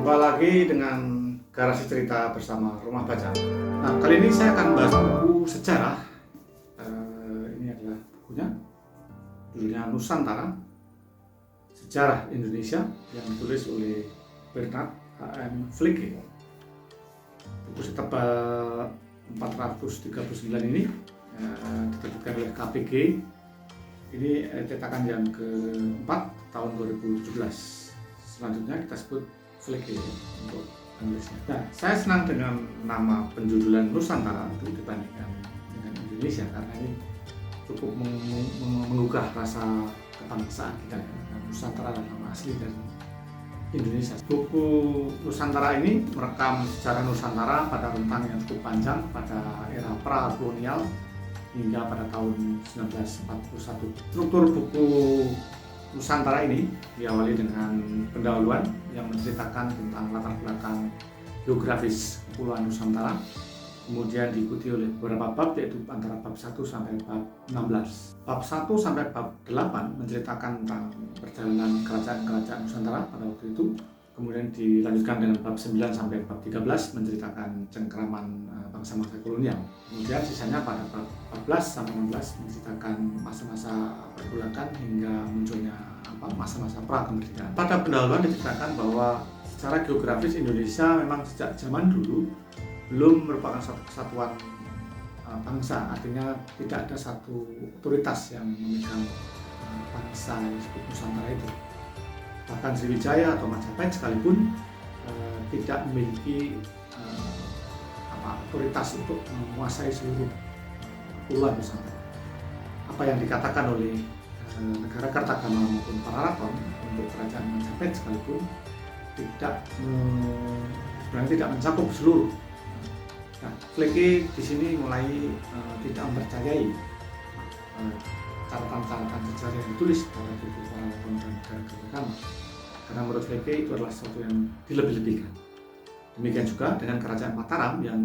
Jumpa lagi dengan Garasi Cerita bersama Rumah Baca. Nah, kali ini saya akan bahas buku sejarah. Ini adalah bukunya, judulnya Nusantara, Sejarah Indonesia, yang ditulis oleh Bernard H.M. Fleeke. Buku setebal 439 ini diterbitkan oleh KPG. Ini cetakan yang keempat tahun 2017. Selanjutnya kita sebut Fleeke untuk penulisnya. Nah, saya senang dengan nama penjujulan Nusantara itu dibandingkan dengan Indonesia karena ini cukup menggugah rasa kebangsaan kita. Nusantara adalah nama asli dari Indonesia. Buku Nusantara ini merekam sejarah Nusantara pada rentang yang cukup panjang pada era pra-kolonial hingga pada tahun 1941. Struktur buku Nusantara ini diawali dengan pendahuluan yang menceritakan tentang latar belakang geografis Kepulauan Nusantara, kemudian diikuti oleh beberapa bab, yaitu antara bab 1 sampai bab 16. Bab 1 sampai bab 8 menceritakan tentang perjalanan kerajaan-kerajaan Nusantara pada waktu itu, kemudian dilanjutkan dengan bab 9 sampai bab 13 menceritakan cengkeraman bangsa-bangsa kolonial. Kemudian sisanya pada bab 14 sampai 16 menceritakan masa-masa pergolakan hingga munculnya masa-masa pra-kemerdekaan. Pada pendahuluan diceritakan bahwa secara geografis Indonesia memang sejak zaman dulu belum merupakan satu kesatuan bangsa, artinya tidak ada satu otoritas yang memegang bangsa yang disebut Nusantara itu. Bahkan Sriwijaya atau Majapahit sekalipun tidak memiliki otoritas untuk menguasai seluruh pulau Nusantara. Apa yang dikatakan oleh negara Kartagama maupun Pararaton untuk kerajaan Majapahit sekalipun sebenarnya tidak mencakup seluruh. Nah, Fleeke di sini mulai tidak mempercayai catatan-catatan sejarah yang ditulis pada buku Pararaton dan negara Kartagama, karena menurut Fleeke itu adalah sesuatu yang dilebih-lebihkan. Demikian juga dengan kerajaan Mataram yang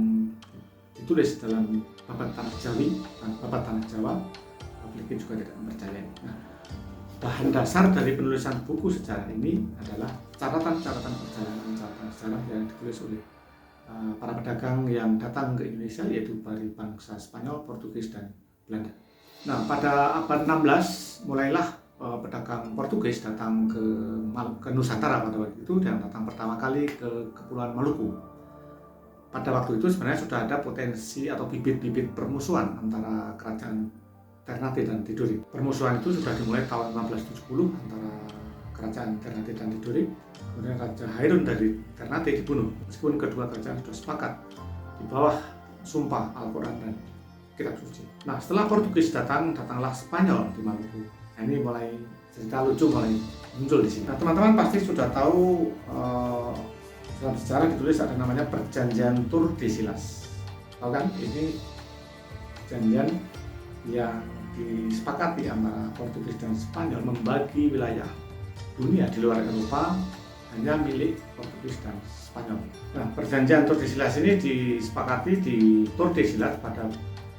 ditulis dalam Babat Tanah Jawi dan Babat Tanah Jawa, Fleeke juga tidak mempercayai. Nah, bahan dasar dari penulisan buku sejarah ini adalah catatan-catatan perjalanan, catatan sejarah yang ditulis oleh para pedagang yang datang ke Indonesia, yaitu dari bangsa Spanyol, Portugis, dan Belanda. Nah, pada abad 16 mulailah pedagang Portugis datang ke Nusantara pada waktu itu, dan datang pertama kali ke Kepulauan Maluku. Pada waktu itu sebenarnya sudah ada potensi atau bibit-bibit permusuhan antara kerajaan Ternate dan Tidore. Permusuhan itu sudah dimulai tahun 1670 antara kerajaan Ternate dan Tidore. Kemudian Raja Hairun dari Ternate dibunuh, meskipun kedua kerajaan sudah sepakat di bawah sumpah Al-Quran dan Kitab Suci. Nah, setelah Portugis datanglah Spanyol di Maluku. Nah, ini mulai cerita lucu mulai muncul di sini. Nah, teman-teman pasti sudah tahu dalam sejarah ditulis ada namanya Perjanjian Tordesillas. Tahu kan? Ini perjanjian yang disepakati antara Portugis dan Spanyol membagi wilayah dunia di luar Eropa hanya milik Portugis dan Spanyol. Nah, Perjanjian Tordesillas ini disepakati di Tordesillas pada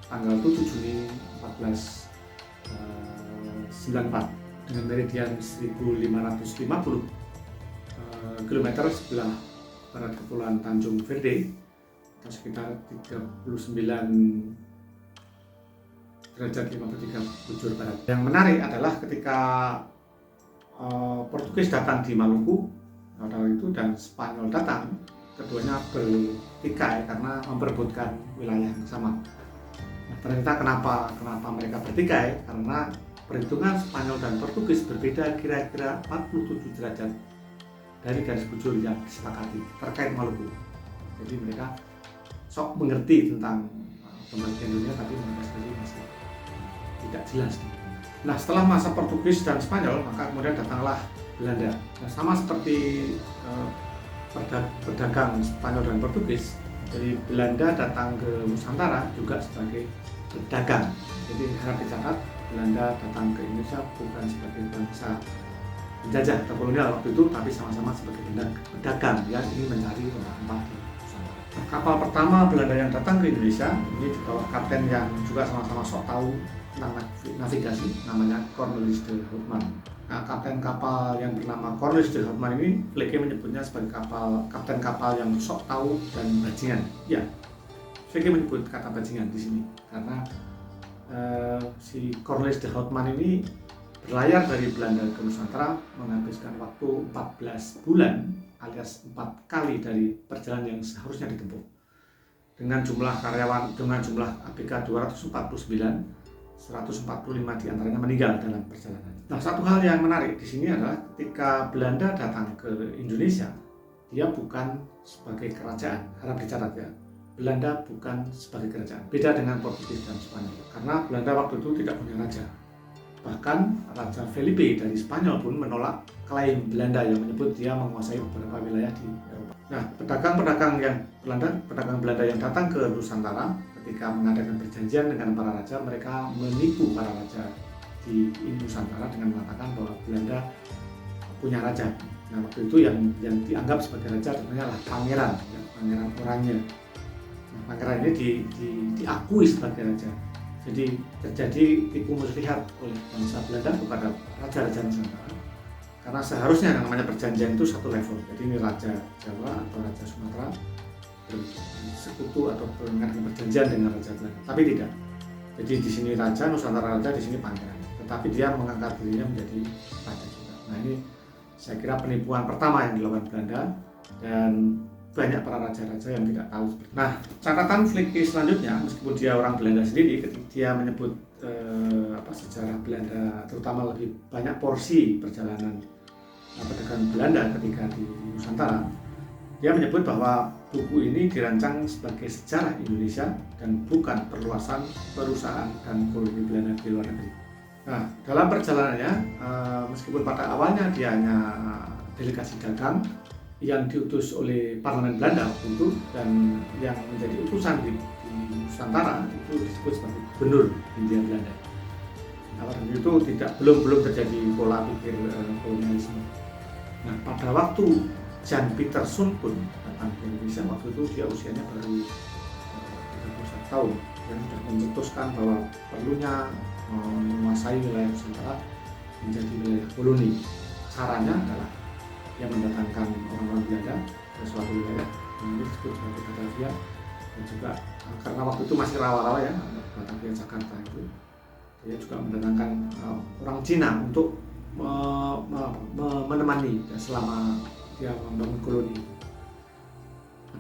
tanggal 7 Juni 1494 dengan meridian 1550 km sebelah barat Kepulauan Tanjung Verde atau sekitar 39 derajat 53 bujur barat. Yang menarik adalah ketika Portugis datang di Maluku pada waktu itu dan Spanyol datang, keduanya bertikai karena memperebutkan wilayah yang sama. Nah, ternyata kenapa mereka bertikai? Karena perhitungan Spanyol dan Portugis berbeda kira-kira 47 derajat dari garis bujur yang disepakati terkait Maluku. Jadi mereka sok mengerti tentang pembagian dunia, tapi mereka sendiri masih tidak jelas. Nah, setelah masa Portugis dan Spanyol, maka kemudian datanglah Belanda. Nah, sama seperti pedagang Spanyol dan Portugis, jadi Belanda datang ke Nusantara juga sebagai pedagang. Jadi harap dicatat, Belanda datang ke Indonesia bukan sebagai bangsa penjajah atau kolonial waktu itu, tapi sama-sama sebagai pedagang yang ingin mencari rempah-rempah di Nusantara. Nah, kapal pertama Belanda yang datang ke Indonesia ini di bawah kapten yang juga sama-sama sok tahu tentang navigasi, namanya Cornelis de Houtman. Nah, kapten kapal yang bernama Cornelis de Houtman ini Vleke menyebutnya sebagai kapten kapal yang sok tahu dan bajingan. Ya, Vleke menyebut kata bajingan di sini karena si Cornelis de Houtman ini berlayar dari Belanda ke Nusantara menghabiskan waktu 14 bulan alias 4 kali dari perjalanan yang seharusnya ditempuh. Dengan jumlah karyawan, dengan jumlah ABK 249, 145 diantaranya meninggal dalam perjalanan. Nah, satu hal yang menarik di sini adalah ketika Belanda datang ke Indonesia, dia bukan sebagai kerajaan. Harap dicatat ya, Belanda bukan sebagai kerajaan. Beda dengan Portugis dan Spanyol, karena Belanda waktu itu tidak punya raja. Bahkan Raja Felipe dari Spanyol pun menolak klaim Belanda yang menyebut dia menguasai beberapa wilayah di Eropa. Nah, pedagang Belanda yang datang ke Nusantara ketika mengadakan perjanjian dengan para raja, mereka menipu para raja di Nusantara dengan mengatakan bahwa Belanda punya raja. Nah, waktu itu yang dianggap sebagai raja sebenarnya adalah pangeran, ya, Pangeran Oranye. Nah, pangeran ini diakui sebagai raja. Jadi terjadi tipu muslihat oleh bangsa Belanda kepada raja-raja Nusantara. Karena seharusnya yang namanya perjanjian itu satu level. Jadi ini Raja Jawa atau Raja Sumatera bersekutu atau mengadakan perjanjian dengan Raja Belanda. Tapi tidak. Jadi di sini Raja, Nusantara Raja, di sini pangeran. Tetapi dia mengangkat dirinya menjadi raja juga. Nah, ini saya kira penipuan pertama yang dilakukan Belanda dan banyak para raja-raja yang tidak tahu. Nah, catatan Vleke selanjutnya, meskipun dia orang Belanda sendiri, ketika dia menyebut sejarah Belanda, terutama lebih banyak porsi perjalanan perdagangan Belanda ketika di Nusantara, dia menyebut bahwa buku ini dirancang sebagai sejarah Indonesia dan bukan perluasan perusahaan dan koloni Belanda di luar negeri. Nah, dalam perjalanannya, meskipun pada awalnya dia hanya delegasi dagang yang diutus oleh Parlemen Belanda waktu itu, dan yang menjadi utusan di Nusantara itu disebut sebagai gubernur Hindia Belanda. Nah, pada itu belum terjadi pola pikir kolonialisme. Nah, pada waktu Jan Pieterszoon pun datang ke Indonesia, waktu itu dia usianya baru 31 tahun dan sudah mencetuskan bahwa perlunya menguasai wilayah Nusantara menjadi wilayah koloni. Caranya adalah yang mendatangkan orang-orang Belanda ke suatu wilayah yang disebut sebagai Batavia, dan juga karena waktu itu masih rawa-rawa ya, Batavia Jakarta itu, dia juga mendatangkan orang Cina untuk menemani selama dia membangun koloni.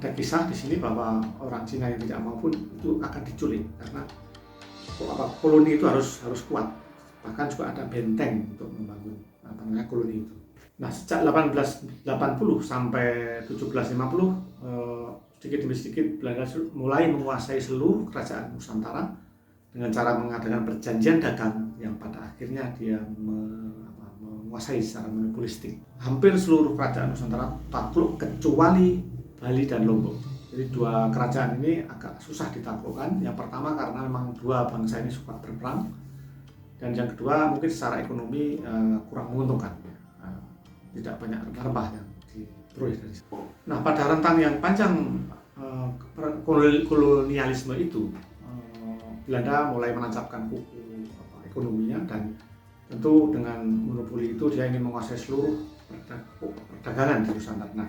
Ada kisah di sini bahwa orang Cina yang tidak mau pun itu akan diculik karena koloni itu harus kuat. Bahkan juga ada benteng untuk membangun koloni itu. Nah, sejak 1880 sampai 1750, sedikit demi sedikit Belanda mulai menguasai seluruh kerajaan Nusantara dengan cara mengadakan perjanjian dagang yang pada akhirnya dia menguasai secara monopolistik. Hampir seluruh kerajaan Nusantara takluk kecuali Bali dan Lombok. Jadi dua kerajaan ini agak susah ditaklukkan. Yang pertama karena memang dua bangsa ini suka berperang, dan yang kedua mungkin secara ekonomi kurang menguntungkan. Tidak banyak rempah yang diperoleh dari situ. Nah, pada rentang yang panjang kolonialisme itu, Belanda mulai menancapkan kuku ekonominya, dan tentu dengan monopoli itu dia ingin menguasai seluruh perdagangan di Nusantara. Nah,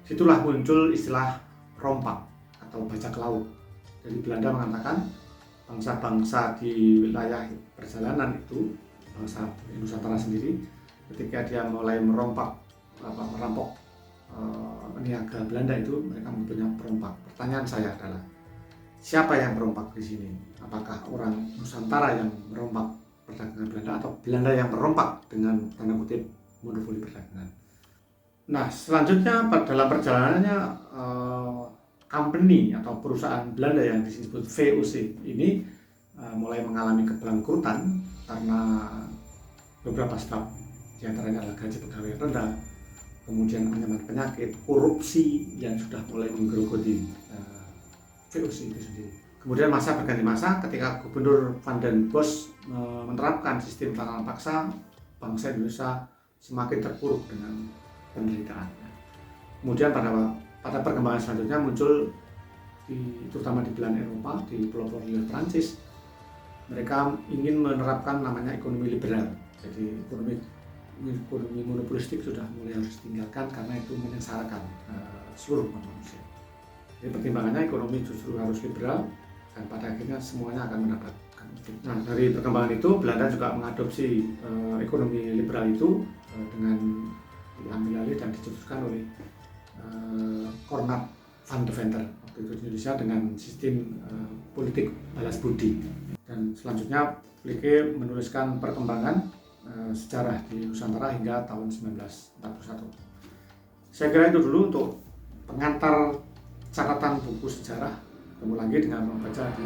situlah muncul istilah perompak atau bajak laut. Jadi Belanda mengatakan bangsa-bangsa di wilayah perjalanan itu, bangsa Nusantara sendiri, ketika dia mulai merampok niaga Belanda itu, mereka mempunyai perompak. Pertanyaan saya adalah, siapa yang merompak di sini? Apakah orang Nusantara yang merompak perdagangan Belanda, atau Belanda yang merompak dengan tanda kutip monopoli perdagangan? Nah, selanjutnya dalam perjalanannya company atau perusahaan Belanda yang disebut VOC ini mulai mengalami kebangkrutan karena beberapa sebab. Di antaranya adalah gaji pegawai rendah, kemudian ancaman penyakit, korupsi yang sudah mulai menggerogoti VOC itu sendiri. Kemudian masa berganti masa ketika Gubernur Van den Bosch menerapkan sistem tanaman paksa, bangsa Indonesia semakin terpuruk dengan penderitaan. Kemudian pada perkembangan selanjutnya muncul terutama di belahan Eropa, di pelopor Prancis, mereka ingin menerapkan namanya ekonomi liberal. Jadi ekonomi ekonomi monopolistik sudah mulai harus ditinggalkan karena itu menyengsarakan seluruh manusia. Jadi pertimbangannya ekonomi justru harus liberal dan pada akhirnya semuanya akan mendapatkan. Nah, dari perkembangan itu Belanda juga mengadopsi ekonomi liberal itu dengan diambil alih dan dicetuskan oleh Cornat van Deventer waktu itu di Indonesia dengan sistem politik balas budi. Dan selanjutnya Flikke menuliskan perkembangan sejarah di Nusantara hingga tahun 1941. Saya kira itu dulu untuk pengantar catatan buku sejarah. Ketemu lagi dengan membaca di